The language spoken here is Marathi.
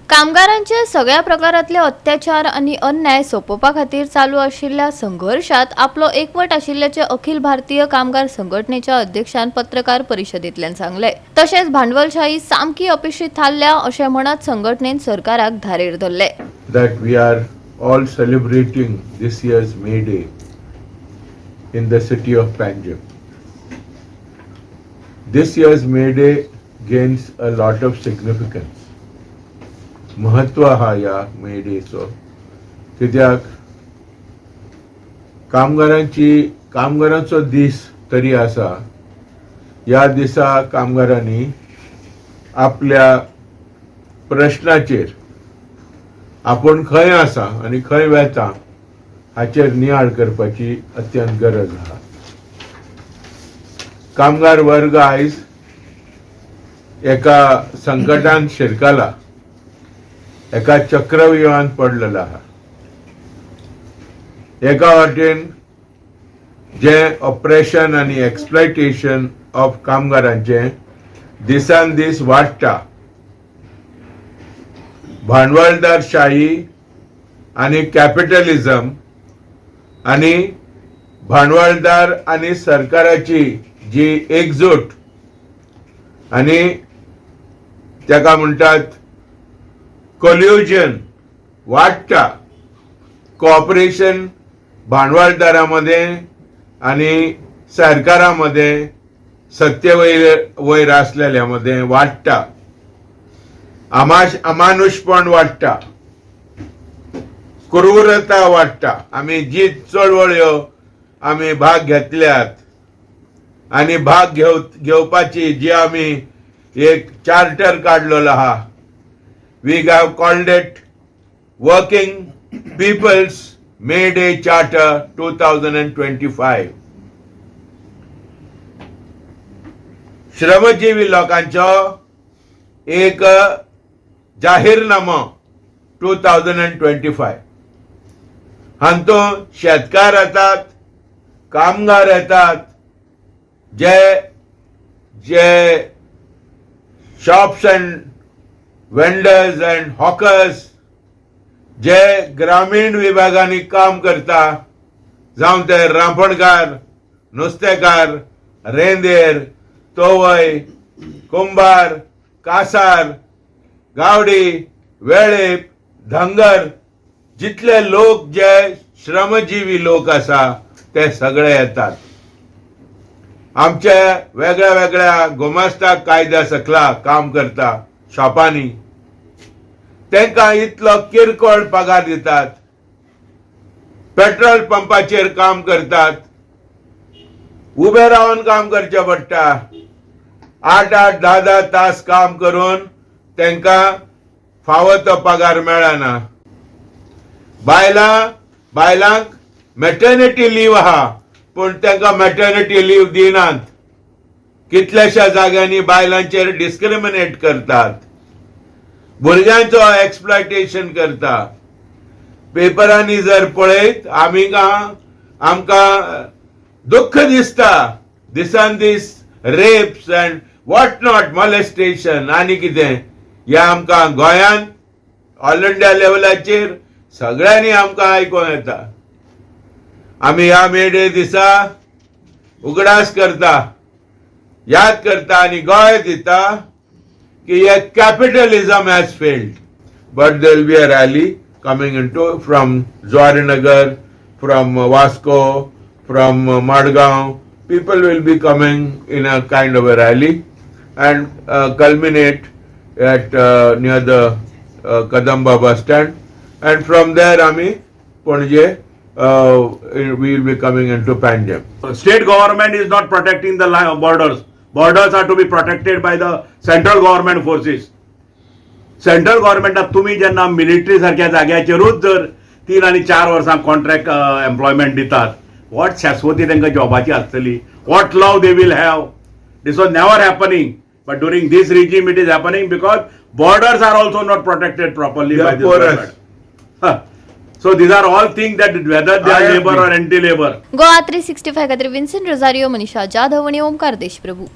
कामगारांचे सगळ्या प्रकारातले अत्याचार आणि अन्याय सोपोवपा खातीर चालू आशिल्ल्या संघर्षात आपलो एकवट आशिल्ल्याचे अखिल भारतीय कामगार संघटनेच्या अध्यक्षान पत्रकार परिशदेंतल्यान सांगले। तशेंच भांडवलशाही सामकी अपेक्षित थारल्या अशें म्हणत संघटनेन सरकाराक धारेर धरले। That we are all celebrating this year's May Day in the city of Panjim. This year's May Day gains a lot of significance. महत्व हा या मे डेचो, कित्याक कामगारांचो दीस तरी आसा। या दिसा कामगारांनी आपल्या प्रश्नाचेर आपण खंय आसा आणि खंय वेता हाचेर नियाळ करपाची अत्यंत गरज आसा। कामगार वर्ग आयज एका संकटान शिरकला, एका चक्रव्यूहान पडलेला आहा। एका वाटेन जे ऑपरेशन आणि एक्सप्लॉयटेशन ऑफ कामगारांचे दिसान दीस वाडटा, भांडवलदारशाही आणि कॅपिटलिझम आणि भांडवलदार आणि सरकाराची जी एकजूट आणि त्याका म्हणतात कोल्युजन वाडटा, कोऑपरेशन भांडवलदारांमध्ये आणि सरकारांमध्ये सत्य वयर असलेल्यामध्ये वाडटा, अमानुषपण वाडटा, क्रूरता वाडटा। आम्ही जी चळवळ्यो आम्ही भाग घेतल्यात आणि भाग घेवपाची जी आम्ही एक चार्टर काढलेलो आहा, we have called it Working People's May Day Charter 2025. श्रमजीवी लोकांचो एक जाहीरनामो 2025. हातूंत शेतकार येतात, कामगार येतात, जे shops and vendors and hawkers जे ग्रामीण विभागांनी काम करता, जावं ते रांपणकार, नुस्तेकार, रेंदेर, तोवय, कुंभार, कासार, गावडी, वेळीप, धंगर, जितले लोक जे श्रमजीवी लोक आसा ते सगळे येतात। आमचे वेगळ्या वेगळ्या गुमास्ता कायद्या सकला काम करता शॉपांनी, त्यांका इतलो किरकोळ पगार दितात, पेट्रोल पंपाचेर काम करतात, उबे रावन काम करचे पडटा, 8-8, 10-10 तास काम करून त्यांका फावो तो पगार मेळना। बायलांक मॅटर्निटी लीव आहा, पण त्यांका मॅटर्निटी लीव दिनात। कितल्याशा जाग्यांनी बायलांचेर डिस्क्रिमिनेट करतात, भुरग्यांचो एक्सप्लॉयटेशन करता। पेपरांनी जर पळयत आमकां दुःख दिसता, दिसान दीस rapes and what not, molestation आनी कितें हे आमकां गोंयांत ऑल इंडिया लेवलाचेर सगळ्यांनी आमकां आयकूंक येता। आमी ह्या मे डे दिसा उगडास करता, याद करता आणि गोय दिता कि ये capitalism has failed. But there will be a rally coming from Zuarinagar, from Vasco, from Madgaon. People will be coming in a kind of a rally and culminate at near the Kadamba bus stand. And from there, Panje, we will be coming into Panjim. State government is not protecting the borders. Borders are to be protected by the central government forces. Central government तुम्ही जेन्ना मिलिटरी सारख्या जाग्याचेरूच जर 3 आणि 4 वर्सां कॉन्ट्रॅक्ट एम्प्लॉयमेंट दितात, वॉट शाश्वती तांकां जॉबाची आसतली, what love they will have, this was never happening, but during this regime it is happening because borders are also not protected properly by this government. So these are all things that whether they are labor or anti-labor. Goa 365 खातीर विन्सेंट रोजारियो, मनीषा जाधव आणि ओमकार देशप्रभू.